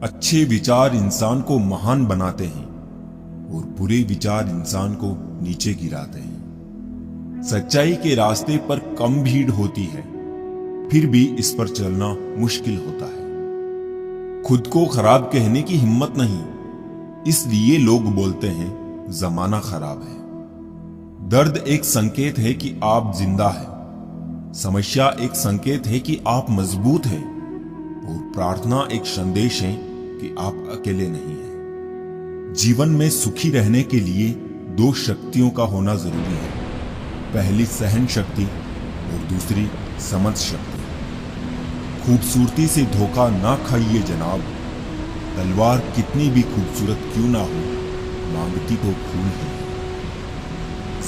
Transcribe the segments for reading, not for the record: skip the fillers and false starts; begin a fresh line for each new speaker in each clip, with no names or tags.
अच्छे विचार इंसान को महान बनाते हैं और बुरे विचार इंसान को नीचे गिराते हैं। सच्चाई के रास्ते पर कम भीड़ होती है, फिर भी इस पर चलना मुश्किल होता है। खुद को खराब कहने की हिम्मत नहीं, इसलिए लोग बोलते हैं जमाना खराब है। दर्द एक संकेत है कि आप जिंदा हैं। समस्या एक संकेत है कि आप मजबूत हैं और प्रार्थना एक संदेश है कि आप अकेले नहीं हैं। जीवन में सुखी रहने के लिए दो शक्तियों का होना जरूरी है। पहली सहन शक्ति और दूसरी समझ शक्ति। खूबसूरती से धोखा ना खाइए जनाब। तलवार कितनी भी खूबसूरत क्यों ना हो, मांगती तो खून है।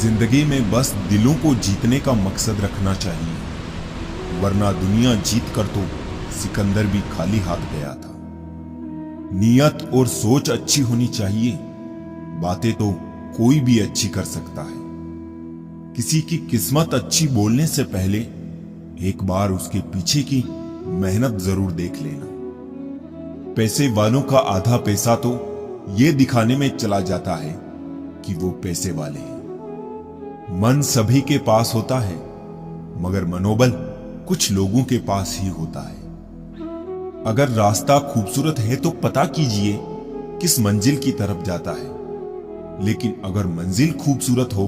जिंदगी में बस दिलों को जीतने का मकसद रखना चाहिए, वरना दुनिया जीत कर तो सिकंदर भी खाली हाथ गया था। नियत और सोच अच्छी होनी चाहिए, बातें तो कोई भी अच्छी कर सकता है। किसी की किस्मत अच्छी बोलने से पहले एक बार उसके पीछे की मेहनत जरूर देख लेना। पैसे वालों का आधा पैसा तो ये दिखाने में चला जाता है कि वो पैसे वाले हैं। मन सभी के पास होता है, मगर मनोबल कुछ लोगों के पास ही होता है। अगर रास्ता खूबसूरत है तो पता कीजिए किस मंजिल की तरफ जाता है, लेकिन अगर मंजिल खूबसूरत हो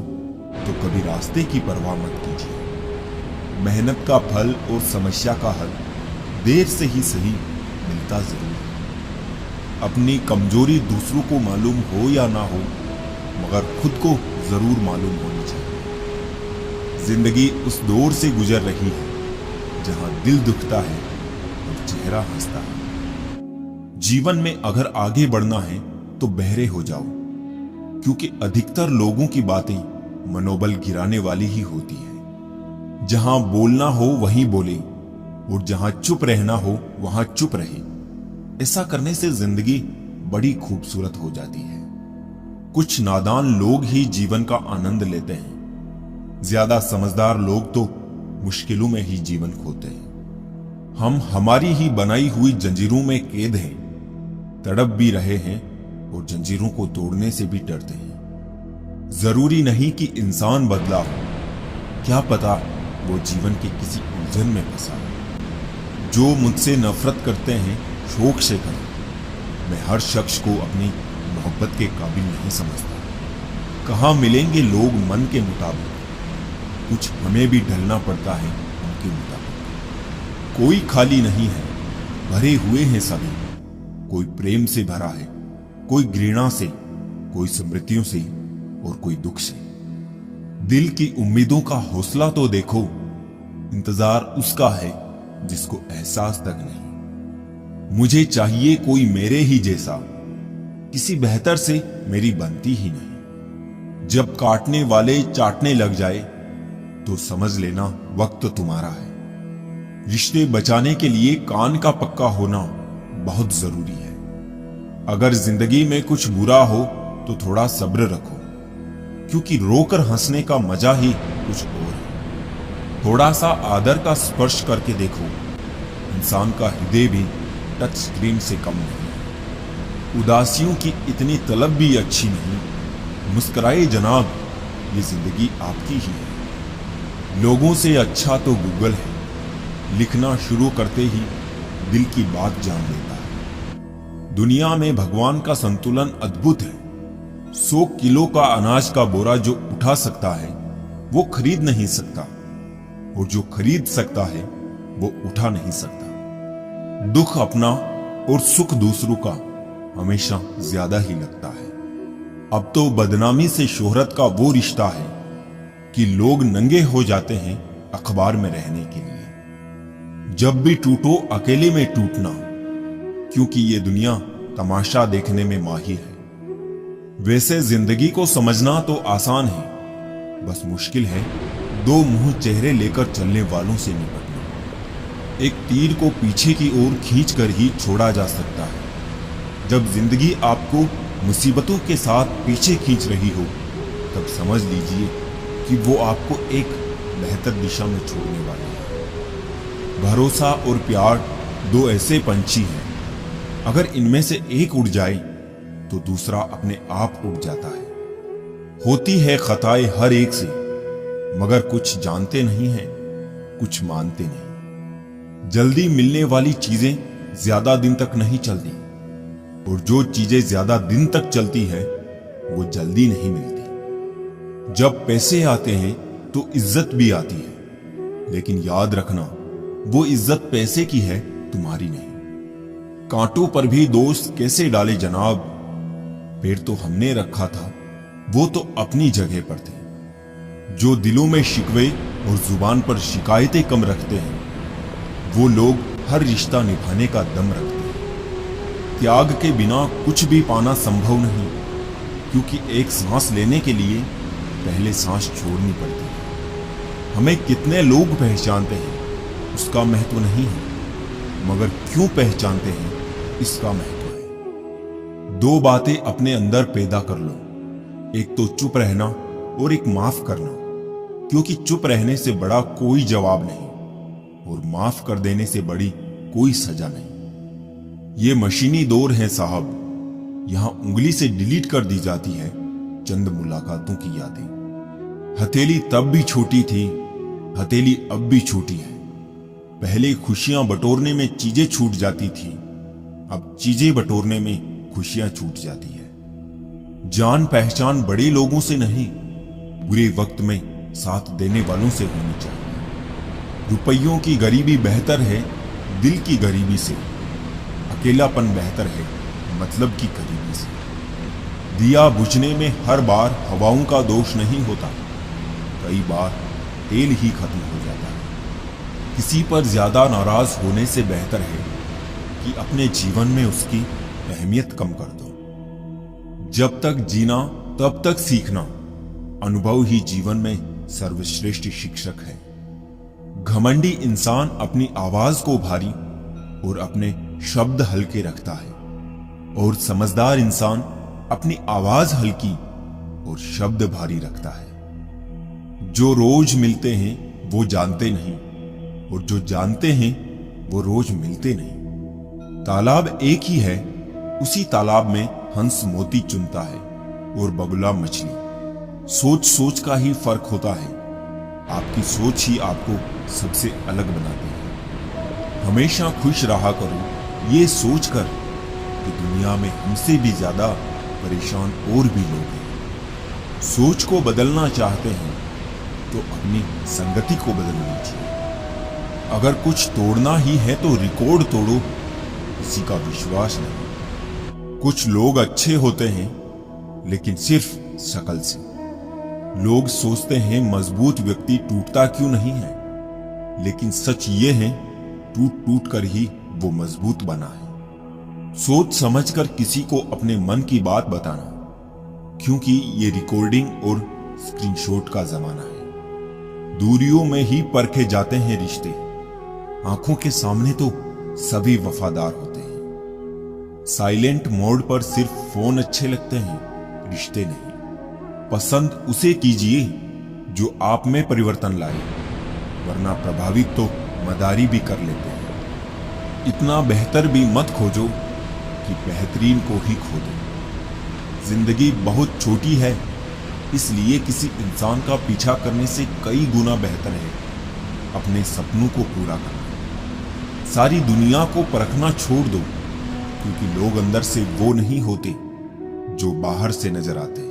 तो कभी रास्ते की परवाह मत कीजिए। मेहनत का फल और समस्या का हल देर से ही सही मिलता जरूर है। अपनी कमजोरी दूसरों को मालूम हो या ना हो, मगर खुद को जरूर मालूम होनी चाहिए। जिंदगी उस दौर से गुजर रही है जहां दिल दुखता है और चेहरा हंसता है। जीवन में अगर आगे बढ़ना है तो बहरे हो जाओ, क्योंकि अधिकतर लोगों की बातें मनोबल गिराने वाली ही होती है। जहां बोलना हो वहीं बोले और जहां चुप रहना हो वहां चुप रहे। ऐसा करने से जिंदगी बड़ी खूबसूरत हो जाती है। कुछ नादान लोग ही जीवन का आनंद लेते हैं, ज्यादा समझदार लोग तो मुश्किलों में ही जीवन खोते हैं। हम हमारी ही बनाई हुई जंजीरों में कैद हैं, तड़प भी रहे हैं और जंजीरों को तोड़ने से भी डरते हैं। जरूरी नहीं कि इंसान बदला हो, क्या पता वो जीवन के किसी उलझन में फंसा हो। जो मुझसे नफरत करते हैं शौक से करें। मैं हर शख्स को अपनी मोहब्बत के काबिल नहीं समझता। कहां मिलेंगे लोग मन के मुताबिक, कुछ हमें भी ढलना पड़ता है उनके मुताबिक। कोई खाली नहीं है, भरे हुए हैं सभी। कोई प्रेम से भरा है, कोई घृणा से, कोई स्मृतियों से और कोई दुख से। दिल की उम्मीदों का हौसला तो देखो, इंतजार उसका है जिसको एहसास तक नहीं। मुझे चाहिए कोई मेरे ही जैसा, किसी बेहतर से मेरी बनती ही नहीं। जब काटने वाले चाटने लग जाए तो समझ लेना वक्त तुम्हारा है। रिश्ते बचाने के लिए कान का पक्का होना बहुत जरूरी है। अगर जिंदगी में कुछ बुरा हो तो थोड़ा सब्र रखो, क्योंकि रोकर हंसने का मजा ही कुछ और है। थोड़ा सा आदर का स्पर्श करके देखो, इंसान का हृदय भी टच स्क्रीन से कम नहीं। उदासियों की इतनी तलब भी अच्छी नहीं। मुस्कुराए जनाब, ये जिंदगी आपकी ही है। लोगों से अच्छा तो गूगल है, लिखना शुरू करते ही दिल की बात जान लेता है। दुनिया में भगवान का संतुलन अद्भुत है। 100 किलो का अनाज का बोरा जो उठा सकता है वो खरीद नहीं सकता, और जो खरीद सकता है वो उठा नहीं सकता। दुख अपना और सुख दूसरों का हमेशा ज्यादा ही लगता है। अब तो बदनामी से शोहरत का वो रिश्ता है कि लोग नंगे हो जाते हैं अखबार में रहने के लिए। जब भी टूटो अकेले में टूटना, क्योंकि ये दुनिया तमाशा देखने में माहिर है। वैसे जिंदगी को समझना तो आसान है, बस मुश्किल है दो मुंह चेहरे लेकर चलने वालों से निपटना। एक तीर को पीछे की ओर खींचकर ही छोड़ा जा सकता है। जब जिंदगी आपको मुसीबतों के साथ पीछे खींच रही हो, तब समझ लीजिए कि वो आपको एक बेहतर दिशा में छोड़ने वाली है। भरोसा और प्यार दो ऐसे पंछी हैं अगर इनमें से एक उड़ जाए तो दूसरा अपने आप उड़ जाता है। होती है खताएं हर एक से, मगर कुछ जानते नहीं हैं, कुछ मानते नहीं। जल्दी मिलने वाली चीजें ज्यादा दिन तक नहीं चलती, और जो चीजें ज्यादा दिन तक चलती है वो जल्दी नहीं मिलती। जब पैसे आते हैं तो इज्जत भी आती है, लेकिन याद रखना वो इज्जत पैसे की है, तुम्हारी नहीं। कांटों पर भी दोस्त कैसे डाले जनाब, पेड़ तो हमने रखा था, वो तो अपनी जगह पर थे। जो दिलों में शिकवे और जुबान पर शिकायतें कम रखते हैं, वो लोग हर रिश्ता निभाने का दम रखते हैं। त्याग के बिना कुछ भी पाना संभव नहीं, क्योंकि एक सांस लेने के लिए पहले सांस छोड़नी पड़ती है। हमें कितने लोग पहचानते हैं उसका महत्व नहीं है, मगर क्यों पहचानते हैं इसका महत्व है। दो बातें अपने अंदर पैदा कर लो, एक तो चुप रहना और एक माफ करना, क्योंकि चुप रहने से बड़ा कोई जवाब नहीं और माफ कर देने से बड़ी कोई सजा नहीं। ये मशीनी दौर है साहब, यहां उंगली से डिलीट कर दी जाती है चंद मुलाकातों की यादें। हथेली तब भी छोटी थी, हथेली अब भी छोटी है। पहले खुशियां बटोरने में चीजें छूट जाती थी, अब चीजें बटोरने में खुशियां छूट जाती है। जान पहचान बड़े लोगों से नहीं, बुरे वक्त में साथ देने वालों से होनी चाहिए। रुपयों की गरीबी बेहतर है दिल की गरीबी से, अकेलापन बेहतर है मतलब की करीबी से। दिया बुझने में हर बार हवाओं का दोष नहीं होता, कई बार तेल ही खत्म हो जाता है। किसी पर ज्यादा नाराज होने से बेहतर है कि अपने जीवन में उसकी अहमियत कम कर दो। जब तक जीना तब तक सीखना, अनुभव ही जीवन में सर्वश्रेष्ठ शिक्षक है। घमंडी इंसान अपनी आवाज को भारी और अपने शब्द हल्के रखता है, और समझदार इंसान अपनी आवाज हल्की और शब्द भारी रखता है। जो रोज मिलते हैं वो जानते नहीं, और जो जानते हैं वो रोज मिलते नहीं। तालाब एक ही है, उसी तालाब में हंस मोती चुनता है और बगुला मछली। सोच सोच का ही फर्क होता है, आपकी सोच ही आपको सबसे अलग बनाती है। हमेशा खुश रहा करो ये सोचकर कि दुनिया में हमसे भी ज्यादा परेशान और भी लोग हैं। सोच को बदलना चाहते हैं तो अपनी संगति को बदल लीजिए। अगर कुछ तोड़ना ही है तो रिकॉर्ड तोड़ो, किसी का विश्वास नहीं। कुछ लोग अच्छे होते हैं लेकिन सिर्फ शक्ल से। लोग सोचते हैं मजबूत व्यक्ति टूटता क्यों नहीं है, लेकिन सच ये है टूट टूट कर ही वो मजबूत बना है। सोच समझकर किसी को अपने मन की बात बताना, क्योंकि ये रिकॉर्डिंग और स्क्रीनशॉट का जमाना है। दूरियों में ही परखे जाते हैं रिश्ते, आंखों के सामने तो सभी वफादार होते हैं। साइलेंट मोड पर सिर्फ फोन अच्छे लगते हैं, रिश्ते नहीं। पसंद उसे कीजिए जो आप में परिवर्तन लाए, वरना प्रभावित तो मदारी भी कर लेते हैं। इतना बेहतर भी मत खोजो कि बेहतरीन को ही खो दो। जिंदगी बहुत छोटी है, इसलिए किसी इंसान का पीछा करने से कई गुना बेहतर है अपने सपनों को पूरा करना। सारी दुनिया को परखना छोड़ दो, क्योंकि लोग अंदर से वो नहीं होते जो बाहर से नजर आते हैं।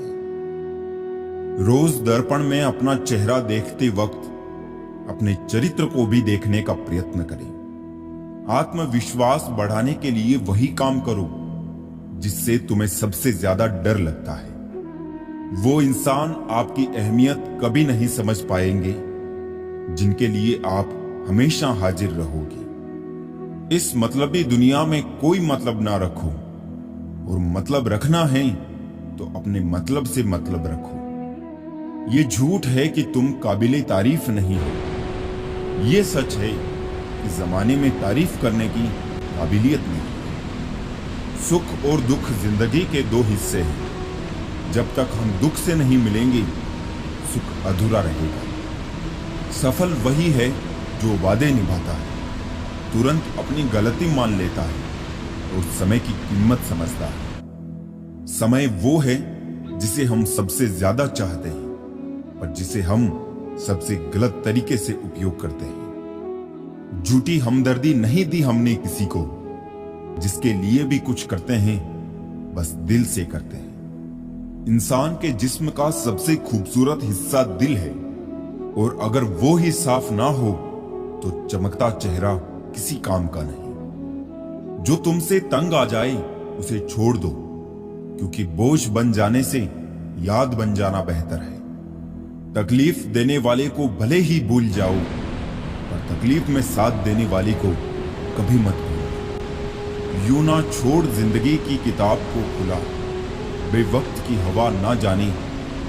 रोज दर्पण में अपना चेहरा देखते वक्त अपने चरित्र को भी देखने का प्रयत्न करें। आत्मविश्वास बढ़ाने के लिए वही काम करो जिससे तुम्हें सबसे ज्यादा डर लगता है। वो इंसान आपकी अहमियत कभी नहीं समझ पाएंगे जिनके लिए आप हमेशा हाजिर रहोगे। इस मतलबी दुनिया में कोई मतलब ना रखो, और मतलब रखना है तो अपने मतलब से मतलब रखो। ये झूठ है कि तुम काबिले तारीफ नहीं हो। ये सच है कि जमाने में तारीफ करने की काबिलियत नहीं। सुख और दुख जिंदगी के दो हिस्से हैं। जब तक हम दुख से नहीं मिलेंगे, सुख अधूरा रहेगा। सफल वही है जो वादे निभाता है, तुरंत अपनी गलती मान लेता है और समय की कीमत समझता है। समय वो है जिसे हम सबसे ज्यादा चाहते हैं, पर जिसे हम सबसे गलत तरीके से उपयोग करते हैं। झूठी हमदर्दी नहीं दी हमने किसी को, जिसके लिए भी कुछ करते हैं बस दिल से करते हैं। इंसान के जिस्म का सबसे खूबसूरत हिस्सा दिल है, और अगर वो ही साफ ना हो तो चमकता चेहरा किसी काम का नहीं। जो तुमसे तंग आ जाए उसे छोड़ दो, क्योंकि बोझ बन जाने से याद बन जाना बेहतर है। तकलीफ देने वाले को भले ही भूल जाओ, पर तकलीफ में साथ देने वाले को कभी मत भूलो। यूं ना छोड़ जिंदगी की किताब को खुला, बेवक्त की हवा ना जाने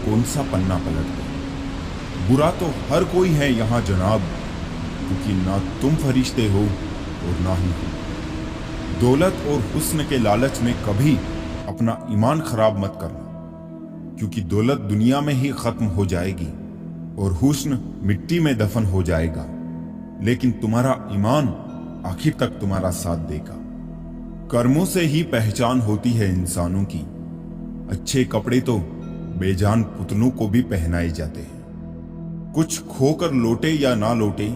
कौन सा पन्ना पलट गई। बुरा तो हर कोई है यहां जनाब, क्योंकि ना तुम फरिश्ते हो और ना ही हो। दौलत और हुस्न के लालच में कभी अपना ईमान खराब मत करना, क्योंकि दौलत दुनिया में ही खत्म हो जाएगी और हुस्न मिट्टी में दफन हो जाएगा, लेकिन तुम्हारा ईमान आखिर तक तुम्हारा साथ देगा। कर्मों से ही पहचान होती है इंसानों की। अच्छे कपड़े तो बेजान पुतलों को भी पहनाए जाते हैं। कुछ खोकर लौटे या ना लौटे,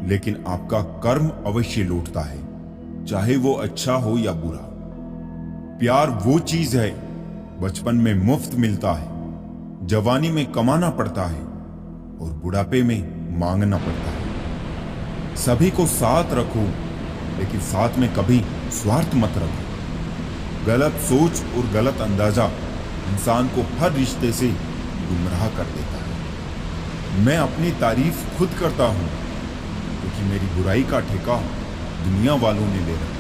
लेकिन आपका कर्म अवश्य लौटता है, चाहे वो अच्छा हो या बुरा। प्यार वो चीज है बचपन में मुफ्त मिलता है, जवानी में कमाना पड़ता है और बुढ़ापे में मांगना पड़ता है। सभी को साथ रखो, लेकिन साथ में कभी स्वार्थ मत रखो। गलत सोच और गलत अंदाजा इंसान को हर रिश्ते से गुमराह कर देता है। मैं अपनी तारीफ खुद करता हूं, क्योंकि मेरी बुराई का ठेका दुनिया वालों ने ले रखा।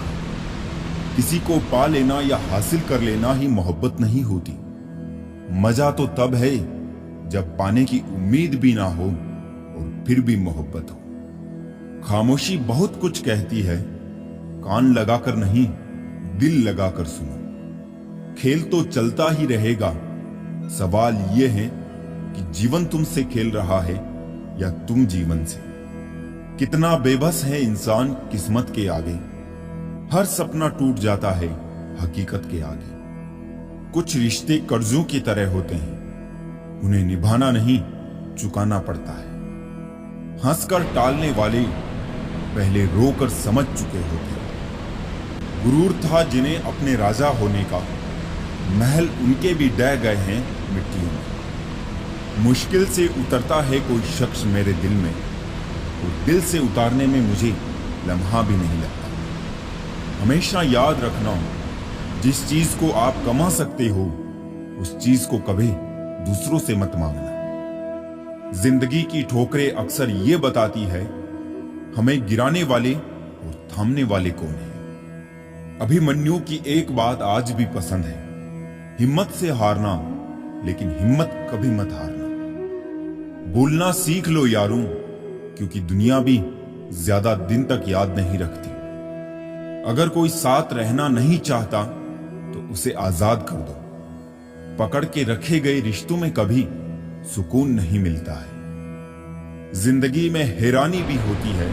किसी को पा लेना या हासिल कर लेना ही मोहब्बत नहीं होती। मजा तो तब है जब पाने की उम्मीद भी ना हो और फिर भी मोहब्बत हो। खामोशी बहुत कुछ कहती है, कान लगाकर नहीं दिल लगाकर सुनो। खेल तो चलता ही रहेगा, सवाल यह है कि जीवन तुमसे खेल रहा है या तुम जीवन से। कितना बेबस है इंसान किस्मत के आगे, हर सपना टूट जाता है हकीकत के आगे। कुछ रिश्ते कर्जों की तरह होते हैं, उन्हें निभाना नहीं चुकाना पड़ता है। हंसकर टालने वाले पहले रोकर समझ चुके होते हैं। गुरूर था जिन्हें अपने राजा होने का, महल उनके भी ढह गए हैं मिट्टियों में। मुश्किल से उतरता है कोई शख्स मेरे दिल में, और दिल से उतारने में मुझे लम्हा भी नहीं लगता। हमेशा याद रखना, जिस चीज को आप कमा सकते हो उस चीज को कभी दूसरों से मत मांगना। जिंदगी की ठोकरें अक्सर ये बताती है हमें गिराने वाले और थामने वाले कौन है। अभिमन्यु की एक बात आज भी पसंद है, हिम्मत से हारना, लेकिन हिम्मत कभी मत हारना। बोलना सीख लो यारों, क्योंकि दुनिया भी ज्यादा दिन तक याद नहीं रखती। अगर कोई साथ रहना नहीं चाहता तो उसे आजाद कर दो। पकड़ के रखे गए रिश्तों में कभी सुकून नहीं मिलता है। जिंदगी में हैरानी भी होती है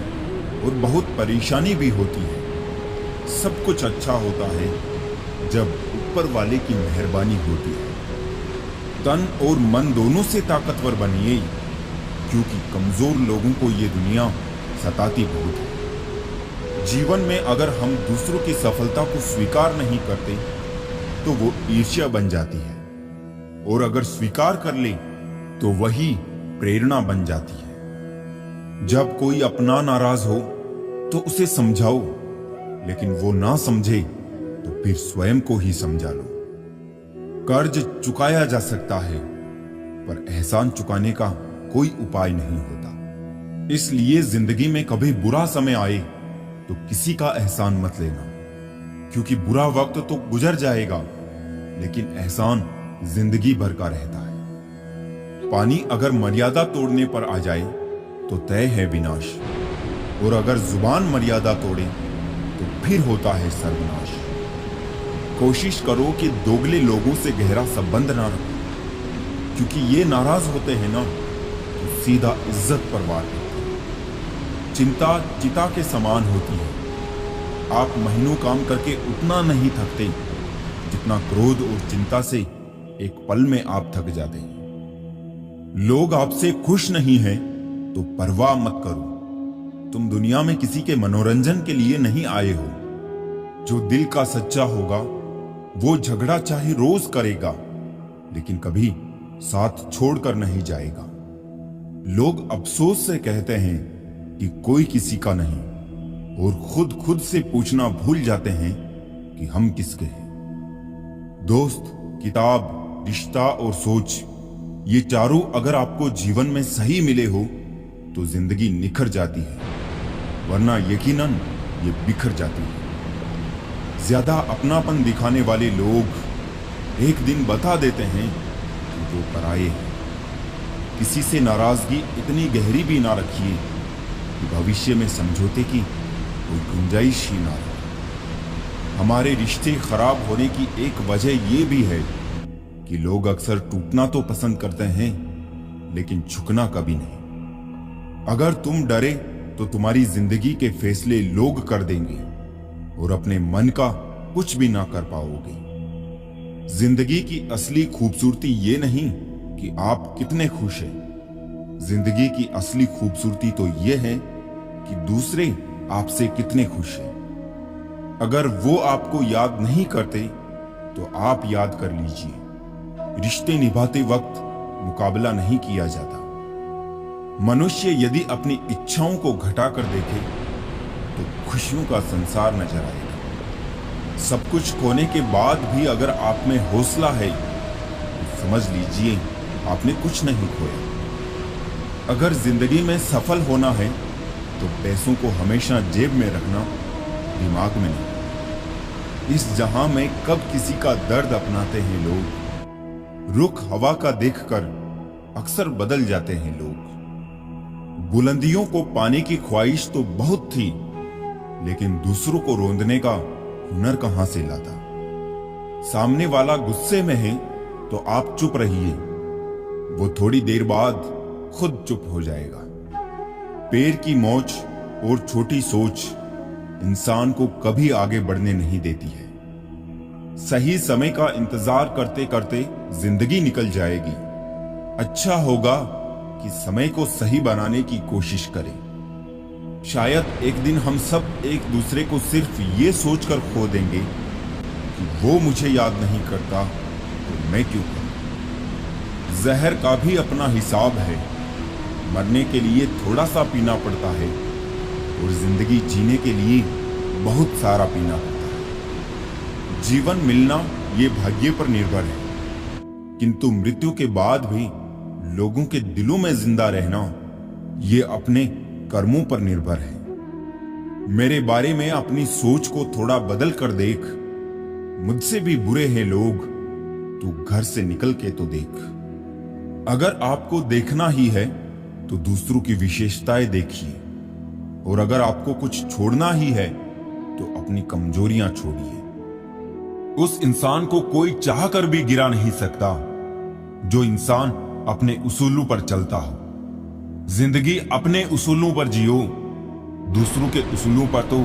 और बहुत परेशानी भी होती है। सब कुछ अच्छा होता है जब ऊपर वाले की मेहरबानी होती है। तन और मन दोनों से ताकतवर बनिए, क्योंकि कमजोर लोगों को ये दुनिया सताती बहुत है। जीवन में अगर हम दूसरों की सफलता को स्वीकार नहीं करते तो वो ईर्ष्या बन जाती है, और अगर स्वीकार कर ले तो वही प्रेरणा बन जाती है। जब कोई अपना नाराज हो तो उसे समझाओ, लेकिन वो ना समझे तो फिर स्वयं को ही समझा लो। कर्ज चुकाया जा सकता है, पर एहसान चुकाने का कोई उपाय नहीं होता। इसलिए जिंदगी में कभी बुरा समय आए तो किसी का एहसान मत लेना, क्योंकि बुरा वक्त तो गुजर जाएगा, लेकिन एहसान जिंदगी भर का रहता है। पानी अगर मर्यादा तोड़ने पर आ जाए तो तय है विनाश, और अगर जुबान मर्यादा तोड़े तो फिर होता है सर्वनाश। कोशिश करो कि दोगले लोगों से गहरा संबंध ना रखो, क्योंकि ये नाराज होते हैं ना तो सीधा इज्जत पर वार करते हैं। चिंता चिता के समान होती है, आप महीनों काम करके उतना नहीं थकते जितना क्रोध और चिंता से एक पल में आप थक जाते हैं। लोग आपसे खुश नहीं हैं तो परवाह मत करो। तुम दुनिया में किसी के मनोरंजन के लिए नहीं आए हो। जो दिल का सच्चा होगा वो झगड़ा चाहे रोज करेगा, लेकिन कभी साथ छोड़कर नहीं जाएगा। लोग अफसोस से कहते हैं कि कोई किसी का नहीं, और खुद से पूछना भूल जाते हैं कि हम किसके हैं। दोस्त, किताब, रिश्ता और सोच, ये चारों अगर आपको जीवन में सही मिले हो तो जिंदगी निखर जाती है, वरना यकीनन ये बिखर जाती है। ज्यादा अपनापन दिखाने वाले लोग एक दिन बता देते हैं कि वो पराये हैं। किसी से नाराजगी इतनी गहरी भी ना रखिए कि भविष्य में समझौते की कोई गुंजाइश ही ना रहे। हमारे रिश्ते खराब होने की एक वजह यह भी है कि लोग अक्सर टूटना तो पसंद करते हैं, लेकिन झुकना कभी नहीं। अगर तुम डरे तो तुम्हारी जिंदगी के फैसले लोग कर देंगे और अपने मन का कुछ भी ना कर पाओगे। जिंदगी की असली खूबसूरती ये नहीं कि आप कितने खुश हैं। जिंदगी की असली खूबसूरती तो ये है कि दूसरे आपसे कितने खुश हैं। अगर वो आपको याद नहीं करते तो आप याद कर लीजिए। रिश्ते निभाते वक्त मुकाबला नहीं किया जाता। मनुष्य यदि अपनी इच्छाओं को घटाकर देखे तो खुशियों का संसार नजर आएगा। सब कुछ खोने के बाद भी अगर आप में हौसला है तो समझ लीजिए आपने कुछ नहीं खोया। अगर जिंदगी में सफल होना है तो पैसों को हमेशा जेब में रखना, दिमाग में नहीं। इस जहां में कब किसी का दर्द अपनाते हैं लोग। रुख हवा का देखकर अक्सर बदल जाते हैं लोग। बुलंदियों को पाने की ख्वाहिश तो बहुत थी, लेकिन दूसरों को रोंदने का हुनर कहां से लाता। सामने वाला गुस्से में है तो आप चुप रहिए, वो थोड़ी देर बाद खुद चुप हो जाएगा। पैर की मोच और छोटी सोच इंसान को कभी आगे बढ़ने नहीं देती है। सही समय का इंतजार करते करते जिंदगी निकल जाएगी। अच्छा होगा कि समय को सही बनाने की कोशिश करें। शायद एक दिन हम सब एक दूसरे को सिर्फ ये सोचकर खो देंगे कि वो मुझे याद नहीं करता तो मैं क्यों करूं। जहर का भी अपना हिसाब है। मरने के लिए थोड़ा सा पीना पड़ता है और जिंदगी जीने के लिए बहुत सारा पीना पड़ता है। जीवन मिलना ये भाग्य पर निर्भर है, किंतु मृत्यु के बाद भी लोगों के दिलों में जिंदा रहना ये अपने कर्मों पर निर्भर है। मेरे बारे में अपनी सोच को थोड़ा बदल कर देख। मुझसे भी बुरे हैं लोग, तू घर से निकल के तो देख। अगर आपको देखना ही है तो दूसरों की विशेषताएं देखिए, और अगर आपको कुछ छोड़ना ही है तो अपनी कमजोरियां छोड़िए। उस इंसान को कोई चाह कर भी गिरा नहीं सकता जो इंसान अपने उसूलों पर चलता हो। जिंदगी अपने उसूलों पर जियो, दूसरों के उसूलों पर तो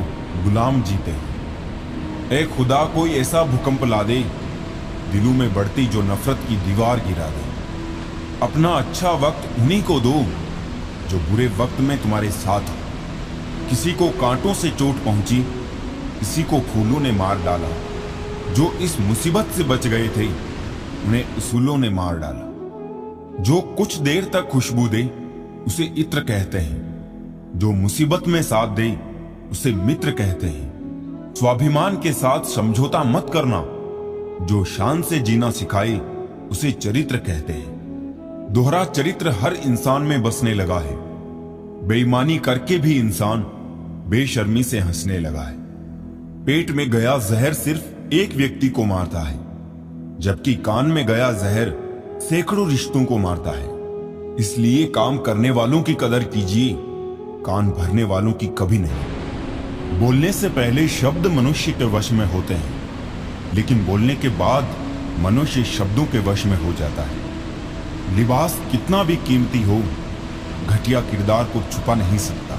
गुलाम जीते हैं। ए खुदा, कोई ऐसा भूकंप ला दे दिलों में बढ़ती जो नफरत की दीवार गिरा दे। अपना अच्छा वक्त उन्हीं को दो जो बुरे वक्त में तुम्हारे साथ हो। किसी को कांटों से चोट पहुंची, किसी को फूलों ने मार डाला। जो इस मुसीबत से बच गए थे उन्हें उसूलों ने मार डाला। जो कुछ देर तक खुशबू दे उसे इत्र कहते हैं। जो मुसीबत में साथ दे उसे मित्र कहते हैं। स्वाभिमान के साथ समझौता मत करना। जो शान से जीना सिखाए उसे चरित्र कहते हैं। दोहरा चरित्र हर इंसान में बसने लगा है। बेईमानी करके भी इंसान बेशर्मी से हंसने लगा है। पेट में गया जहर सिर्फ एक व्यक्ति को मारता है, जबकि कान में गया जहर सैकड़ों रिश्तों को मारता है। इसलिए काम करने वालों की कदर कीजिए, कान भरने वालों की कभी नहीं। बोलने से पहले शब्द मनुष्य के वश में होते हैं, लेकिन बोलने के बाद मनुष्य शब्दों के वश में हो जाता है। लिबास कितना भी कीमती हो, घटिया किरदार को छुपा नहीं सकता।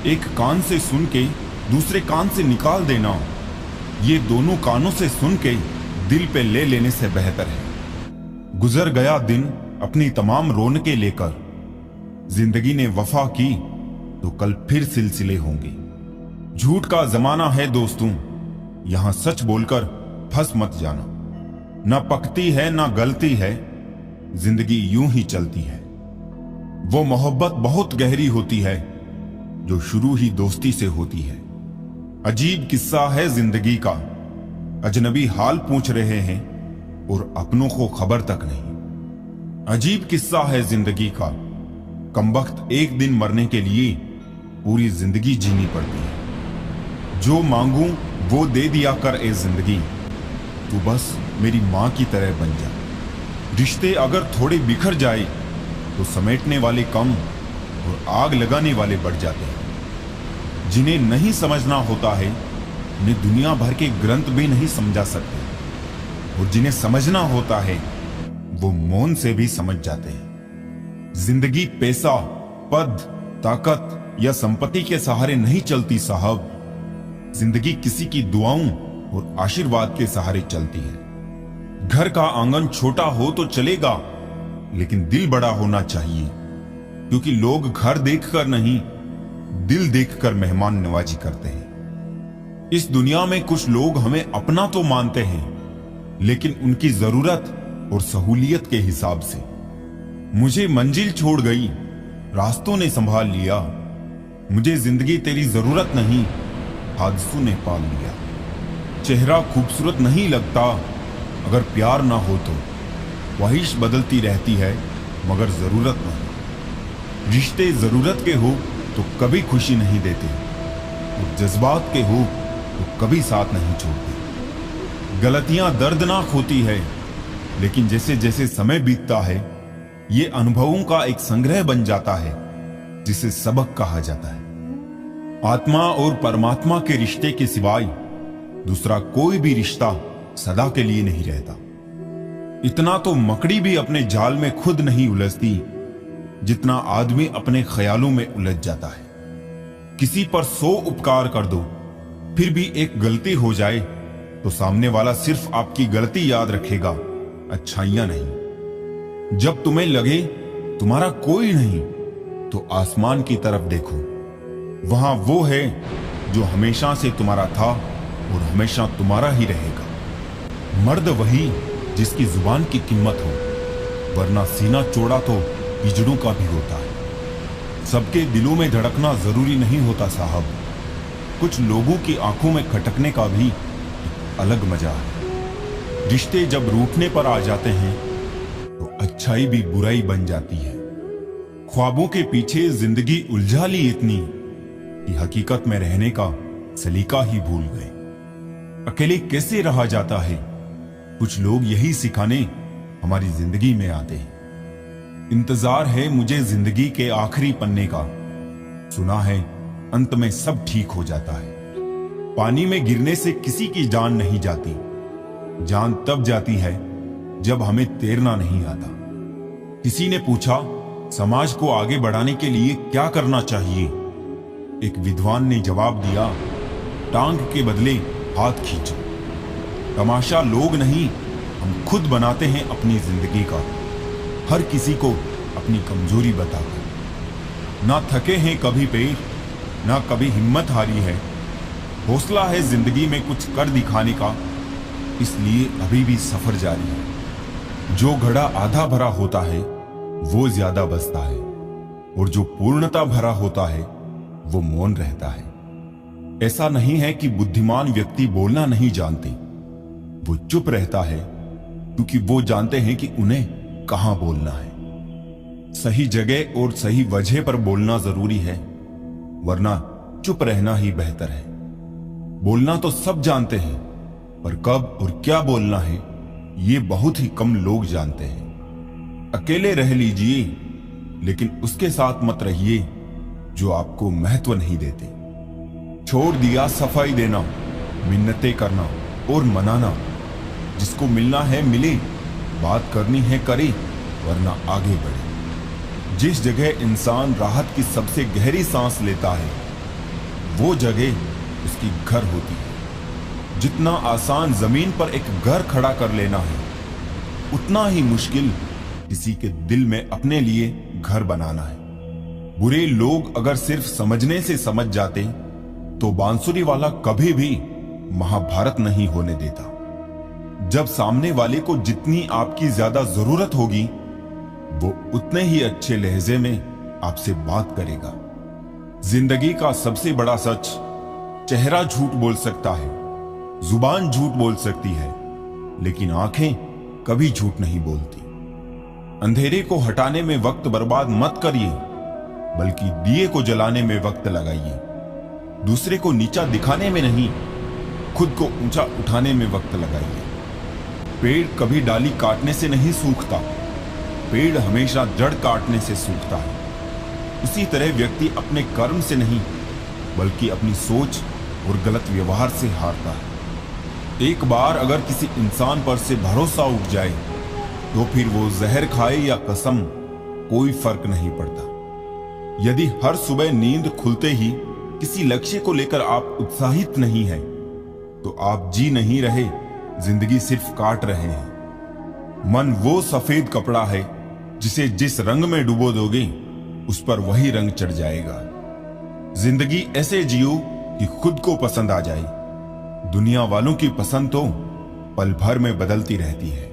एक कान से सुन के दूसरे कान से निकाल देना, ये दोनों कानों से सुन के दिल पे ले लेने से बेहतर है। गुजर गया दिन अपनी तमाम रौनकें लेकर, जिंदगी ने वफा की तो कल फिर सिलसिले होंगे। झूठ का जमाना है दोस्तों, यहां सच बोलकर फंस मत जाना। ना पकती है ना गलती है, जिंदगी यूं ही चलती है। वो मोहब्बत बहुत गहरी होती है जो शुरू ही दोस्ती से होती है। अजीब किस्सा है जिंदगी का, अजनबी हाल पूछ रहे हैं और अपनों को खबर तक नहीं। अजीब किस्सा है जिंदगी का, कमबख्त एक दिन मरने के लिए पूरी जिंदगी जीनी पड़ती है। जो मांगूं वो दे दिया कर ए जिंदगी, तू बस मेरी मां की तरह बन जा। रिश्ते अगर थोड़े बिखर जाए तो समेटने वाले कम और आग लगाने वाले बढ़ जाते हैं। जिन्हें नहीं समझना होता है उन्हें दुनिया भर के ग्रंथ भी नहीं समझा सकते, और जिन्हें समझना होता है वो मौन से भी समझ जाते हैं। जिंदगी पैसा, पद, ताकत या संपत्ति के सहारे नहीं चलती साहब, जिंदगी किसी की दुआओं और आशीर्वाद के सहारे चलती है। घर का आंगन छोटा हो तो चलेगा, लेकिन दिल बड़ा होना चाहिए, क्योंकि लोग घर देखकर नहीं दिल देखकर मेहमान नवाजी करते हैं। इस दुनिया में कुछ लोग हमें अपना तो मानते हैं, लेकिन उनकी जरूरत और सहूलियत के हिसाब से। मुझे मंजिल छोड़ गई, रास्तों ने संभाल लिया, मुझे जिंदगी तेरी जरूरत नहीं, हादसों ने पाल लिया। चेहरा खूबसूरत नहीं लगता अगर प्यार ना हो तो, ख्वाहिश बदलती रहती है मगर जरूरत नहीं। रिश्ते जरूरत के हो तो कभी खुशी नहीं देते, और जज्बात के हो तो कभी साथ नहीं छोड़ते। गलतियां दर्दनाक होती है, लेकिन जैसे जैसे समय बीतता है ये अनुभवों का एक संग्रह बन जाता है जिसे सबक कहा जाता है। आत्मा और परमात्मा के रिश्ते के सिवाय दूसरा कोई भी रिश्ता सदा के लिए नहीं रहता। इतना तो मकड़ी भी अपने जाल में खुद नहीं उलझती जितना आदमी अपने ख्यालों में उलझ जाता है। किसी पर 100 उपकार कर दो, फिर भी एक गलती हो जाए तो सामने वाला सिर्फ आपकी गलती याद रखेगा, अच्छाइयां नहीं। जब तुम्हें लगे तुम्हारा कोई नहीं तो आसमान की तरफ देखो, वहां वो है जो हमेशा से तुम्हारा था और हमेशा तुम्हारा ही रहेगा। मर्द वही जिसकी जुबान की कीमत हो, वरना सीना चौड़ा तो हिजड़ों का भी होता है। सबके दिलों में धड़कना जरूरी नहीं होता साहब, कुछ लोगों की आंखों में खटकने का भी एक अलग मजा है। रिश्ते जब रूठने पर आ जाते हैं तो अच्छाई भी बुराई बन जाती है। ख्वाबों के पीछे जिंदगी उलझा ली इतनी कि हकीकत में रहने का सलीका ही भूल गए। अकेले कैसे रहा जाता है, कुछ लोग यही सिखाने हमारी जिंदगी में आते हैं। इंतजार है मुझे जिंदगी के आखिरी पन्ने का, सुना है अंत में सब ठीक हो जाता है। पानी में गिरने से किसी की जान नहीं जाती, जान तब जाती है जब हमें तैरना नहीं आता। किसी ने पूछा समाज को आगे बढ़ाने के लिए क्या करना चाहिए। एक विद्वान ने जवाब दिया, टांग के बदले हाथ खींचो। तमाशा लोग नहीं, हम खुद बनाते हैं अपनी जिंदगी का, हर किसी को अपनी कमजोरी बताकर। ना थके हैं कभी पैर, ना कभी हिम्मत हारी है। हौसला है जिंदगी में कुछ कर दिखाने का, इसलिए अभी भी सफर जारी है। जो घड़ा आधा भरा होता है वो ज्यादा बचता है, और जो पूर्णता भरा होता है वो मौन रहता है। ऐसा नहीं है कि बुद्धिमान व्यक्ति बोलना नहीं जानते, वो चुप रहता है क्योंकि वो जानते हैं कि उन्हें कहां बोलना है। सही जगह और सही वजह पर बोलना जरूरी है, वरना चुप रहना ही बेहतर है। बोलना तो सब जानते हैं, पर कब और क्या बोलना है ये बहुत ही कम लोग जानते हैं। अकेले रह लीजिए, लेकिन उसके साथ मत रहिए जो आपको महत्व नहीं देते। छोड़ दिया सफाई देना, मिन्नतें करना और मनाना। जिसको मिलना है मिले, बात करनी है करे, वरना आगे बढ़े। जिस जगह इंसान राहत की सबसे गहरी सांस लेता है वो जगह उसकी घर होती है। जितना आसान जमीन पर एक घर खड़ा कर लेना है, उतना ही मुश्किल किसी के दिल में अपने लिए घर बनाना है। बुरे लोग अगर सिर्फ समझने से समझ जाते तो बांसुरी वाला कभी भी महाभारत नहीं होने देता। जब सामने वाले को जितनी आपकी ज्यादा जरूरत होगी, वो उतने ही अच्छे लहजे में आपसे बात करेगा। जिंदगी का सबसे बड़ा सच, चेहरा झूठ बोल सकता है, जुबान झूठ बोल सकती है, लेकिन आंखें कभी झूठ नहीं बोलती। अंधेरे को हटाने में वक्त बर्बाद मत करिए, बल्कि दिए को जलाने में वक्त लगाइए। दूसरे को नीचा दिखाने में नहीं, खुद को ऊंचा उठाने में वक्त लगाइए। पेड़ कभी डाली काटने से नहीं सूखता, पेड़ हमेशा जड़ काटने से सूखता है। उसी तरह व्यक्ति अपने कर्म से नहीं, बल्कि अपनी सोच और गलत व्यवहार से हारता है। एक बार अगर किसी इंसान पर से भरोसा उठ जाए, तो फिर वो जहर खाए या कसम, कोई फर्क नहीं पड़ता। यदि हर सुबह नींद खुलते ही किसी लक्ष्य को लेकर आप उत्साहित नहीं हैं, तो आप जी नहीं रहे, जिंदगी सिर्फ काट रहे हैं। मन वो सफेद कपड़ा है जिसे जिस रंग में डुबो दोगे, उस पर वही रंग चढ़ जाएगा। जिंदगी ऐसे जियो कि खुद को पसंद आ जाए। दुनिया वालों की पसंद तो पल भर में बदलती रहती है।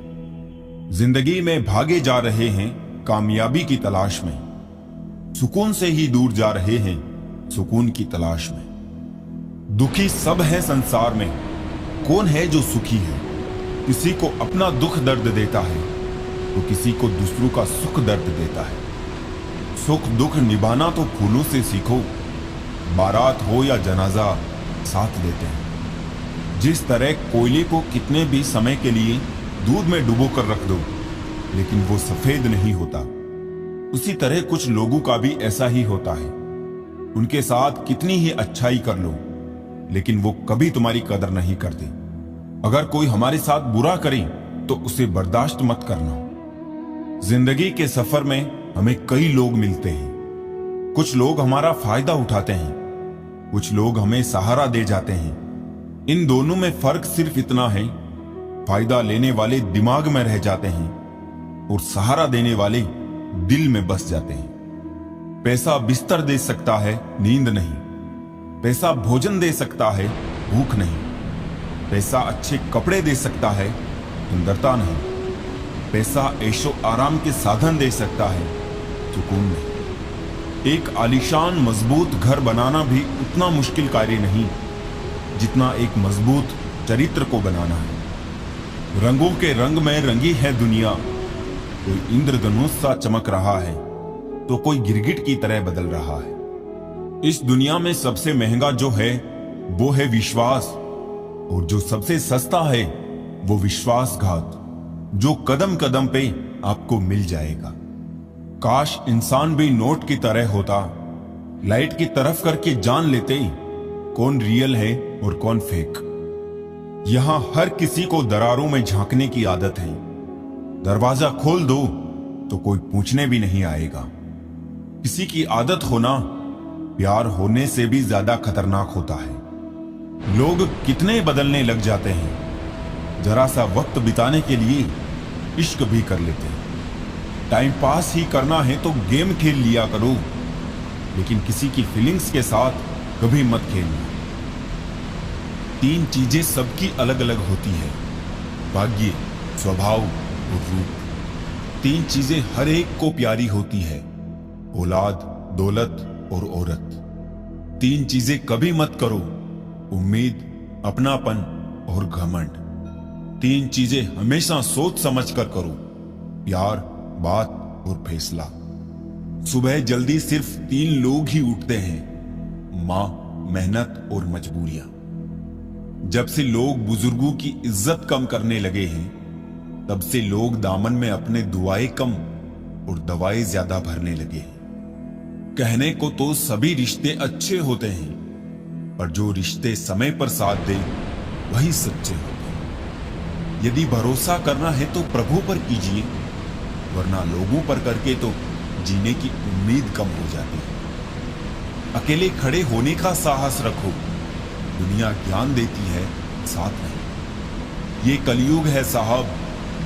जिंदगी में भागे जा रहे हैं कामयाबी की तलाश में, सुकून से ही दूर जा रहे हैं सुकून की तलाश में। दुखी सब है संसार में, कौन है जो सुखी है? किसी को अपना दुख दर्द देता है, तो किसी को दूसरों का सुख दर्द देता है। सुख दुख निभाना तो फूलों से सीखो, बारात हो या जनाजा साथ लेते हैं। जिस तरह कोयले को कितने भी समय के लिए दूध में डुबो कर रख दो, लेकिन वो सफेद नहीं होता, उसी तरह कुछ लोगों का भी ऐसा ही होता है। उनके साथ कितनी ही अच्छाई कर लो, लेकिन वो कभी तुम्हारी कदर नहीं करते। अगर कोई हमारे साथ बुरा करे तो उसे बर्दाश्त मत करना। जिंदगी के सफर में हमें कई लोग मिलते हैं। कुछ लोग हमारा फायदा उठाते हैं, कुछ लोग हमें सहारा दे जाते हैं। इन दोनों में फर्क सिर्फ इतना है, फायदा लेने वाले दिमाग में रह जाते हैं और सहारा देने वाले दिल में बस जाते हैं। पैसा बिस्तर दे सकता है, नींद नहीं। पैसा भोजन दे सकता है, भूख नहीं। पैसा अच्छे कपड़े दे सकता है, सुंदरता नहीं। पैसा ऐशो आराम के साधन दे सकता है, सुकून नहीं। एक आलीशान मजबूत घर बनाना भी उतना मुश्किल कार्य नहीं जितना एक मजबूत चरित्र को बनाना है। रंगों के रंग में रंगी है दुनिया, कोई इंद्रधनुष सा चमक रहा है, तो कोई गिरगिट की तरह बदल रहा है। इस दुनिया में सबसे महंगा जो है वो है विश्वास, और जो सबसे सस्ता है वो विश्वासघात, जो कदम कदम पे आपको मिल जाएगा। काश इंसान भी नोट की तरह होता, लाइट की तरफ करके जान लेते कौन रियल है और कौन फेक। यहां हर किसी को दरारों में झांकने की आदत है। दरवाजा खोल दो तो कोई पूछने भी नहीं आएगा। किसी की आदत होना प्यार होने से भी ज्यादा खतरनाक होता है। लोग कितने बदलने लग जाते हैं, जरा सा वक्त बिताने के लिए इश्क भी कर लेते हैं। टाइम पास ही करना है तो गेम खेल लिया करो, लेकिन किसी की फीलिंग्स के साथ कभी मत खेलना। 3 चीजें सबकी अलग अलग होती है, भाग्य, स्वभाव और रूप। 3 चीजें हर एक को प्यारी होती है, औलाद, दौलत और औरत। 3 चीजें कभी मत करो, उम्मीद, अपनापन और घमंड। 3 चीजें हमेशा सोच समझ कर करो, प्यार, बात और फैसला। सुबह जल्दी सिर्फ 3 लोग ही उठते हैं, मां, मेहनत और मजबूरियां। जब से लोग बुजुर्गों की इज्जत कम करने लगे हैं, तब से लोग दामन में अपने दुआएं कम और दवाएं ज्यादा भरने लगे हैं। कहने को तो सभी रिश्ते अच्छे होते हैं, पर जो रिश्ते समय पर साथ दे वही सच्चे होते हैं। यदि भरोसा करना है तो प्रभु पर कीजिए, वरना लोगों पर करके तो जीने की उम्मीद कम हो जाती है। अकेले खड़े होने का साहस रखो, दुनिया ज्ञान देती है, साथ नहीं। ये कलयुग है साहब,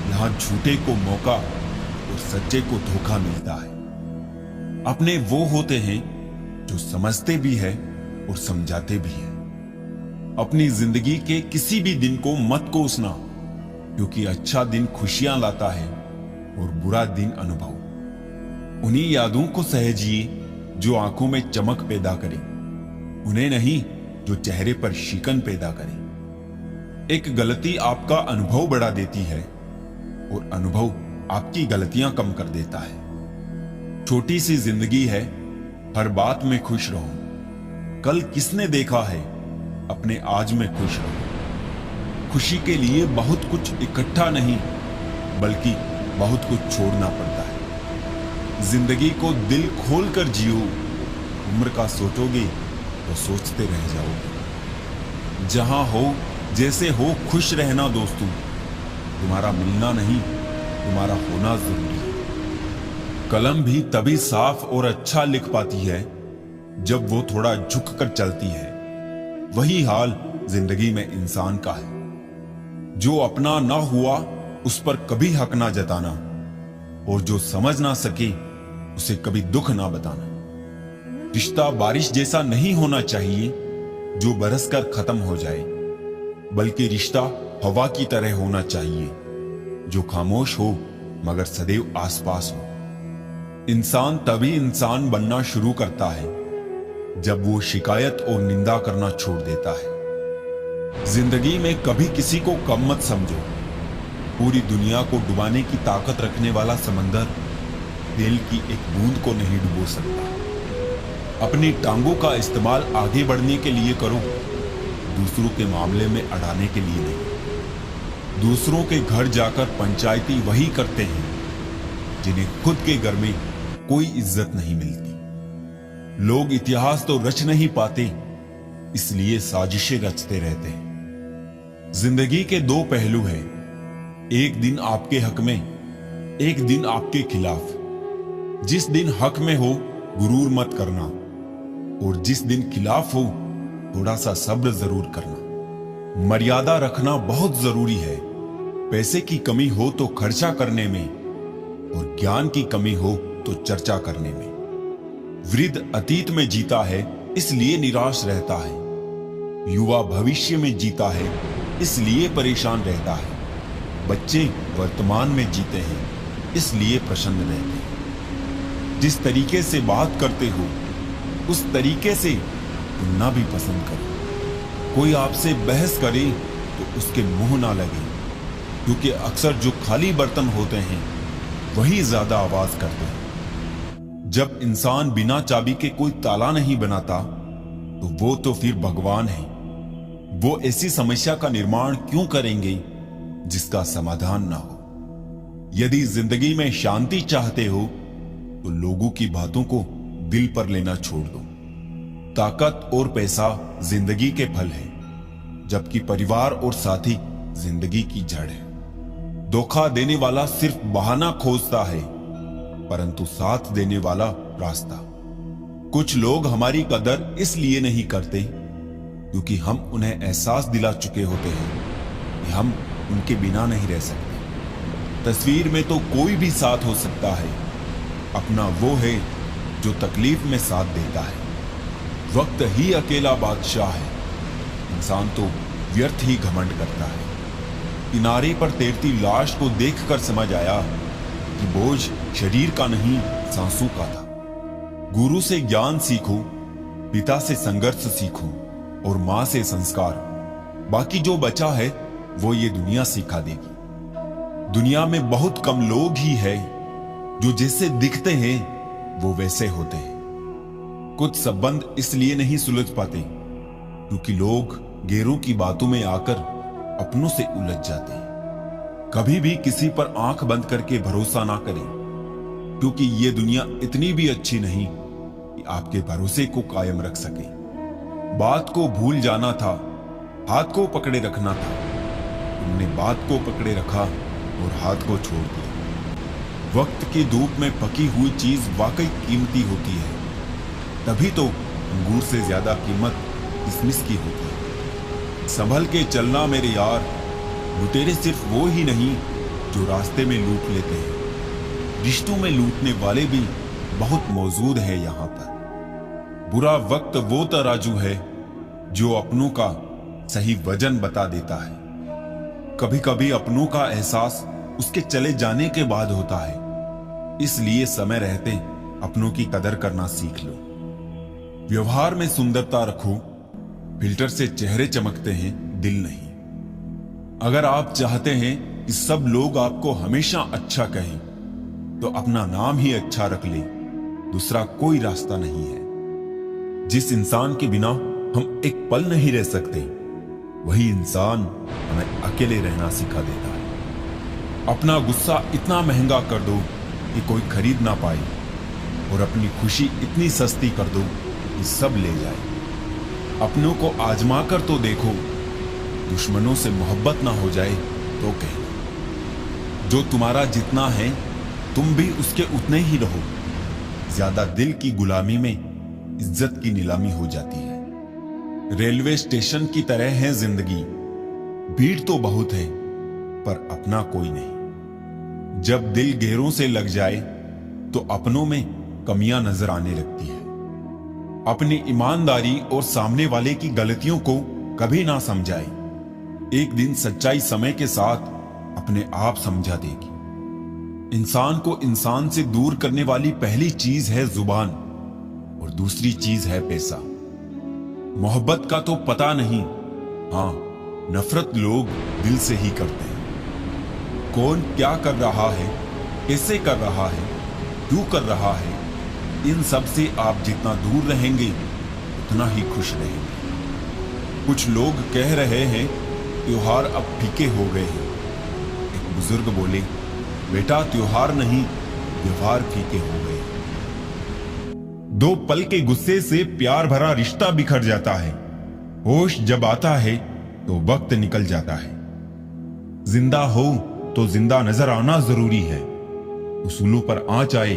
यहां झूठे को मौका और सच्चे को धोखा मिलता है। अपने वो होते हैं जो समझते भी है और समझाते भी है। अपनी जिंदगी के किसी भी दिन को मत कोसना, क्योंकि अच्छा दिन खुशियां लाता है और बुरा दिन अनुभव। उन्हीं यादों को सहेजिए जो आंखों में चमक पैदा करे, उन्हें नहीं जो चेहरे पर शिकन पैदा करे। एक गलती आपका अनुभव बढ़ा देती है और अनुभव आपकी गलतियां कम कर देता है। छोटी सी जिंदगी है, हर बात में खुश रहो। कल किसने देखा है, अपने आज में खुश रहो। खुशी के लिए बहुत कुछ इकट्ठा नहीं, बल्कि बहुत कुछ छोड़ना पड़ता है। जिंदगी को दिल खोल कर जियो, उम्र का सोचोगे तो सोचते रह जाओगे। जहां हो जैसे हो खुश रहना दोस्तों, तुम्हारा मिलना नहीं, तुम्हारा होना जरूरी है। कलम भी तभी साफ और अच्छा लिख पाती है जब वो थोड़ा झुक कर चलती है। वही हाल जिंदगी में इंसान का है। जो अपना ना हुआ उस पर कभी हक ना जताना, और जो समझ ना सके उसे कभी दुख ना बताना। रिश्ता बारिश जैसा नहीं होना चाहिए जो बरस कर खत्म हो जाए, बल्कि रिश्ता हवा की तरह होना चाहिए जो खामोश हो मगर सदैव आसपास हो। इंसान तभी इंसान बनना शुरू करता है जब वो शिकायत और निंदा करना छोड़ देता है। जिंदगी में कभी किसी को कम मत समझो। पूरी दुनिया को डुबाने की ताकत रखने वाला समंदर तेल की एक बूंद को नहीं डुबो सकता। अपनी टांगों का इस्तेमाल आगे बढ़ने के लिए करो, दूसरों के मामले में अड़ाने के लिए नहीं। दूसरों के घर जाकर पंचायती वही करते हैं जिन्हें खुद के घर में कोई इज्जत नहीं मिलती। लोग इतिहास तो रच नहीं पाते, इसलिए साजिशें रचते रहते हैं। जिंदगी के दो पहलू हैं, एक दिन आपके हक में, एक दिन आपके खिलाफ। जिस दिन हक में हो गुरूर मत करना, और जिस दिन खिलाफ हो थोड़ा सा सब्र जरूर करना। मर्यादा रखना बहुत जरूरी है। पैसे की कमी हो तो खर्चा करने में, और ज्ञान की कमी हो तो चर्चा करने में। वृद्ध अतीत में जीता है इसलिए निराश रहता है। युवा भविष्य में जीता है इसलिए परेशान रहता है। बच्चे वर्तमान में जीते हैं इसलिए प्रसन्न रहते हैं। जिस तरीके से बात करते हो उस तरीके से सुनना भी पसंद करो। कोई आपसे बहस करे तो उसके मुंह ना लगे, क्योंकि अक्सर जो खाली बर्तन होते हैं वही ज्यादा आवाज करते हैं। जब इंसान बिना चाबी के कोई ताला नहीं बनाता तो वो तो फिर भगवान है। वो ऐसी समस्या का निर्माण क्यों करेंगे जिसका समाधान ना हो। यदि जिंदगी में शांति चाहते हो तो लोगों की बातों को दिल पर लेना छोड़ दो। ताकत और पैसा जिंदगी के फल है, जबकि परिवार और साथी जिंदगी की जड़ है। धोखा देने वाला सिर्फ बहाना खोजता है, परंतु साथ देने वाला रास्ता। कुछ लोग हमारी कदर इसलिए नहीं करते क्योंकि हम उन्हें एहसास दिला चुके होते हैं कि हम उनके बिना नहीं रह सकते। तस्वीर में तो कोई भी साथ हो सकता है, अपना वो है जो तकलीफ में साथ देता है। वक्त ही अकेला बादशाह है, इंसान तो व्यर्थ ही घमंड करता है। किनारे पर तैरती लाश को देखकर समझ आया कि बोझ शरीर का नहीं सांसों का था। गुरु से ज्ञान सीखो, पिता से संघर्ष सीखो और मां से संस्कार। बाकी जो बचा है वो ये दुनिया सिखा देगी। दुनिया में बहुत कम लोग ही है जो जैसे दिखते हैं वो वैसे होते हैं। कुछ संबंध इसलिए नहीं सुलझ पाते क्योंकि लोग गैरों की बातों में आकर अपनों से उलझ जाते हैं। कभी भी किसी पर आंख बंद करके भरोसा ना करें, क्योंकि ये दुनिया इतनी भी अच्छी नहीं कि आपके भरोसे को कायम रख सके। बात को भूल जाना था, हाथ को पकड़े रखना था। तुमने बात को पकड़े रखा और हाथ को छोड़ दिया। वक्त की धूप में पकी हुई चीज वाकई कीमती होती है, तभी तो अंगूर से ज्यादा कीमत किशमिश की होती है। संभल के चलना मेरे यार, लुटेरे सिर्फ वो ही नहीं जो रास्ते में लूट लेते हैं, रिश्तों में लूटने वाले भी बहुत मौजूद है यहाँ पर। बुरा वक्त वो तराजू है जो अपनों का सही वजन बता देता है। कभी कभी अपनों का एहसास उसके चले जाने के बाद होता है, इसलिए समय रहते अपनों की कदर करना सीख लो। व्यवहार में सुंदरता रखो, फिल्टर से चेहरे चमकते हैं, दिल नहीं। अगर आप चाहते हैं कि सब लोग आपको हमेशा अच्छा कहें, तो अपना नाम ही अच्छा रख ले, दूसरा कोई रास्ता नहीं है। जिस इंसान के बिना हम एक पल नहीं रह सकते, वही इंसान हमें अकेले रहना सिखा देता है। अपना गुस्सा इतना महंगा कर दो कि कोई खरीद ना पाए, और अपनी खुशी इतनी सस्ती कर दो कि सब ले जाए। अपनों को आजमा कर तो देखो, दुश्मनों से मोहब्बत ना हो जाए तो कहना। जो तुम्हारा जितना है तुम भी उसके उतने ही रहो। ज्यादा दिल की गुलामी में इज्जत की नीलामी हो जाती है। रेलवे स्टेशन की तरह है जिंदगी, भीड़ तो बहुत है पर अपना कोई नहीं। जब दिल गहरों से लग जाए तो अपनों में कमियां नजर आने लगती है। अपनी ईमानदारी और सामने वाले की गलतियों को कभी ना समझाए। एक दिन सच्चाई समय के साथ अपने आप समझा देगी। इंसान को इंसान से दूर करने वाली पहली चीज है जुबान, और दूसरी चीज है पैसा। मोहब्बत का तो पता नहीं, हाँ नफरत लोग दिल से ही करते हैं। कौन क्या कर रहा है, कैसे कर रहा है, क्यों कर रहा है, इन सब से आप जितना दूर रहेंगे उतना ही खुश रहेंगे। कुछ लोग कह रहे हैं त्योहार अब फीके हो गए हैं। एक बुजुर्ग बोले, बेटा त्योहार नहीं, व्यवहार फीके हो गए। दो पल के गुस्से से प्यार भरा रिश्ता बिखर जाता है। होश जब आता है तो वक्त निकल जाता है। जिंदा हो तो जिंदा नजर आना जरूरी है, उसूलों पर आंच आए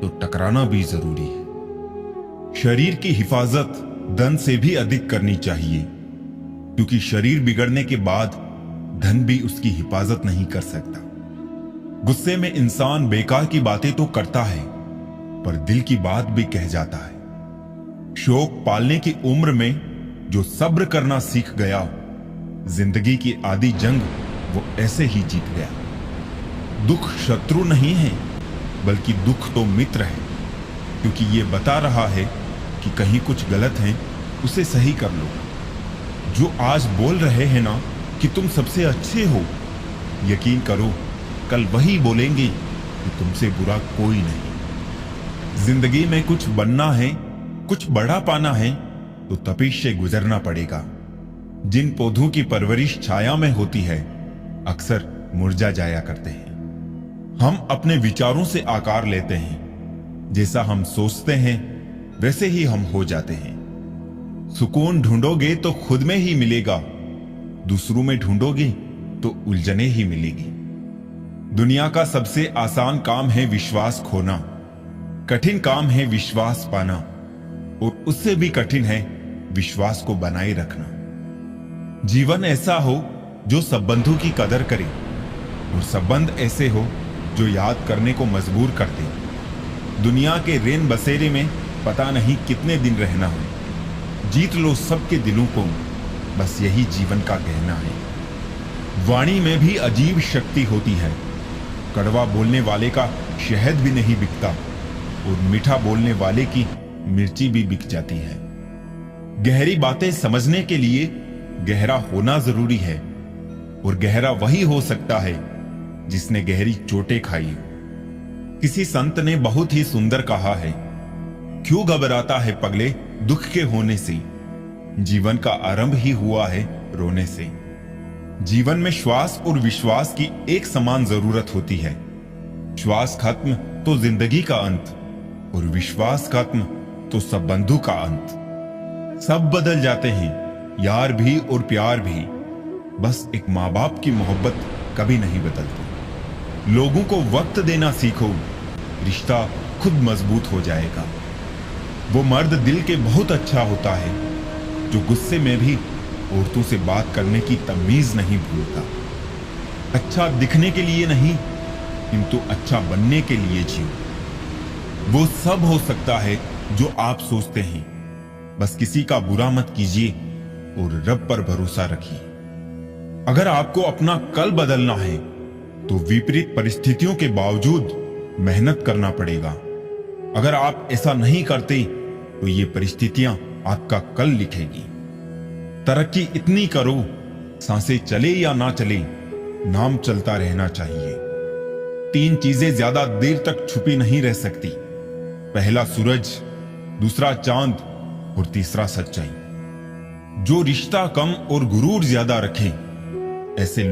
तो टकराना भी जरूरी है। शरीर की हिफाजत धन से भी अधिक करनी चाहिए, क्योंकि शरीर बिगड़ने के बाद धन भी उसकी हिफाजत नहीं कर सकता। गुस्से में इंसान बेकार की बातें तो करता है, पर दिल की बात भी कह जाता है। शौक पालने की उम्र में जो सब्र करना सीख गया, जिंदगी की आधी जंग वो ऐसे ही जीत गया। दुख शत्रु नहीं है, बल्कि दुख तो मित्र है, क्योंकि ये बता रहा है कि कहीं कुछ गलत है, उसे सही कर लो। जो आज बोल रहे हैं ना कि तुम सबसे अच्छे हो, यकीन करो कल वही बोलेंगे कि तुमसे बुरा कोई नहीं। जिंदगी में कुछ बनना है, कुछ बड़ा पाना है, तो तपिश से गुजरना पड़ेगा। जिन पौधों की परवरिश छाया में होती है, अक्सर मुरझा जाया करते हैं। हम अपने विचारों से आकार लेते हैं। जैसा हम सोचते हैं वैसे ही हम हो जाते हैं। सुकून ढूंढोगे तो खुद में ही मिलेगा, दूसरों में ढूंढोगे तो उलझने ही मिलेगी। दुनिया का सबसे आसान काम है विश्वास खोना, कठिन काम है विश्वास पाना, और उससे भी कठिन है विश्वास को बनाए रखना। जीवन ऐसा हो जो संबंधों की कदर करे, और संबंध ऐसे हो जो याद करने को मजबूर कर दे। दुनिया के रेन बसेरे में पता नहीं कितने दिन रहना हो, जीत लो सबके दिलों को, बस यही जीवन का कहना है। वाणी में भी अजीब शक्ति होती है। कड़वा बोलने वाले का शहद भी नहीं बिकता, और मीठा बोलने वाले की मिर्ची भी बिक जाती है। गहरी बातें समझने के लिए गहरा होना जरूरी है, और गहरा वही हो सकता है जिसने गहरी चोटें खाई। किसी संत ने बहुत ही सुंदर कहा है, क्यों घबराता है पगले दुख के होने से, जीवन का आरंभ ही हुआ है रोने से। जीवन में श्वास और विश्वास की एक समान जरूरत होती है। श्वास खत्म तो जिंदगी का अंत, और विश्वास खत्म तो संबंधों का अंत। सब बदल जाते हैं, यार भी और प्यार भी, बस एक माँ बाप की मोहब्बत कभी नहीं बदलती। लोगों को वक्त देना सीखो, रिश्ता खुद मजबूत हो जाएगा। वो मर्द दिल के बहुत अच्छा होता है जो गुस्से में भी औरतों से बात करने की तमीज नहीं भूलता। अच्छा दिखने के लिए नहीं, किंतु अच्छा बनने के लिए जियो। वो सब हो सकता है जो आप सोचते हैं, बस किसी का बुरा मत कीजिए और रब पर भरोसा रखिए। अगर आपको अपना कल बदलना है तो विपरीत परिस्थितियों के बावजूद मेहनत करना पड़ेगा। अगर आप ऐसा नहीं करते तो ये परिस्थितियां आपका कल लिखेगी। तरक्की इतनी करो, सांसें चले या ना चले, नाम चलता रहना चाहिए। 3 चीजें ज्यादा देर तक छुपी नहीं रह सकती। पहला सूरज, दूसरा चांद और तीसरा सच्चाई। जो रिश्ता कम और गुरूर ज्यादा रखे, ऐसे